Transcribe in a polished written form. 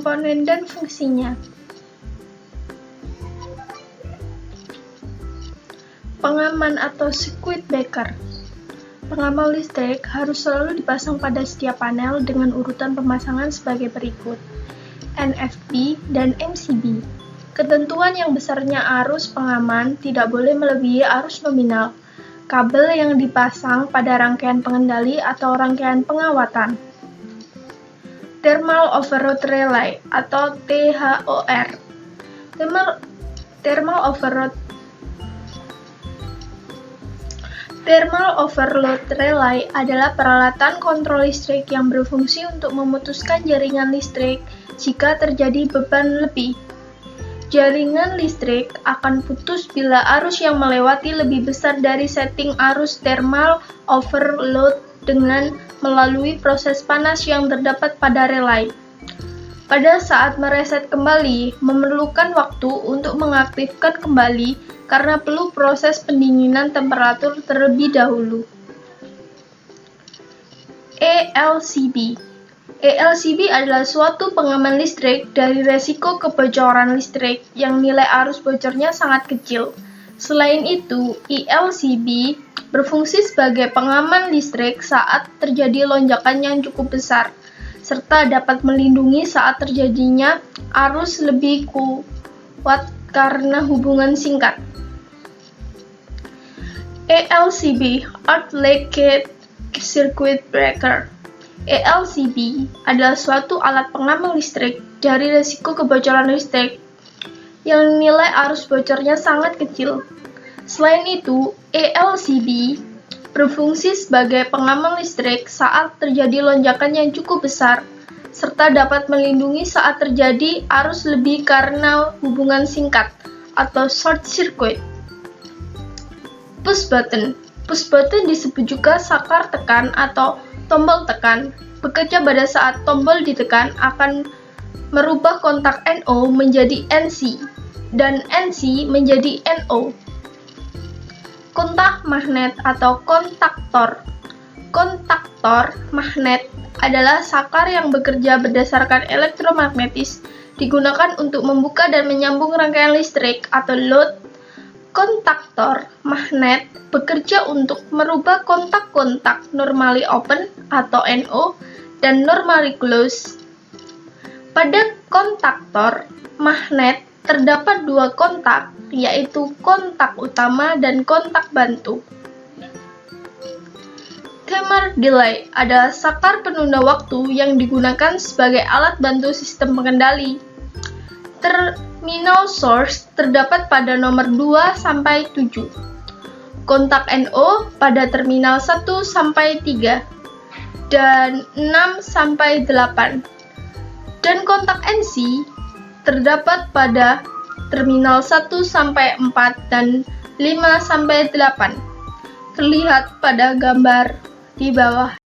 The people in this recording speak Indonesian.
komponen dan fungsinya. Pengaman atau circuit breaker. Pengaman listrik harus selalu dipasang pada setiap panel dengan urutan pemasangan sebagai berikut: NFB dan MCB. Ketentuan yang besarnya arus pengaman tidak boleh melebihi arus nominal kabel yang dipasang pada rangkaian pengendali atau rangkaian pengawatan. Thermal Overload Relay atau THOR. Thermal Overload Relay adalah peralatan kontrol listrik yang berfungsi untuk memutuskan jaringan listrik jika terjadi beban lebih. Jaringan listrik akan putus bila arus yang melewati lebih besar dari setting arus thermal overload dengan melalui proses panas yang terdapat pada relay. Pada saat mereset kembali, memerlukan waktu untuk mengaktifkan kembali karena perlu proses pendinginan temperatur terlebih dahulu. ELCB. ELCB adalah suatu pengaman listrik dari resiko kebocoran listrik yang nilai arus bocornya sangat kecil. Selain itu, ELCB berfungsi sebagai pengaman listrik saat terjadi lonjakan yang cukup besar, serta dapat melindungi saat terjadinya arus lebih kuat karena hubungan singkat. ELCB Outlet Circuit Breaker. ELCB adalah suatu alat pengaman listrik dari resiko kebocoran listrik yang nilai arus bocornya sangat kecil. Selain itu, ELCB berfungsi sebagai pengaman listrik saat terjadi lonjakan yang cukup besar, serta dapat melindungi saat terjadi arus lebih karena hubungan singkat atau short circuit. Push button. Push button disebut juga saklar tekan atau tombol tekan. Bekerja pada saat tombol ditekan akan merubah kontak NO menjadi NC dan NC menjadi NO. Kontak magnet atau kontaktor. Kontaktor magnet adalah saklar yang bekerja berdasarkan elektromagnetis, digunakan untuk membuka dan menyambung rangkaian listrik atau load. Kontaktor magnet bekerja untuk merubah kontak-kontak normally open atau NO dan normally close. Pada kontaktor magnet terdapat dua kontak, yaitu kontak utama dan kontak bantu. Timer delay adalah saklar penunda waktu yang digunakan sebagai alat bantu sistem pengendali. Terminal source terdapat pada nomor 2 sampai 7. Kontak NO pada terminal 1 sampai 3 dan 6 sampai 8. Dan kontak NC terdapat pada terminal 1 sampai 4 dan 5 sampai 8. Terlihat pada gambar di bawah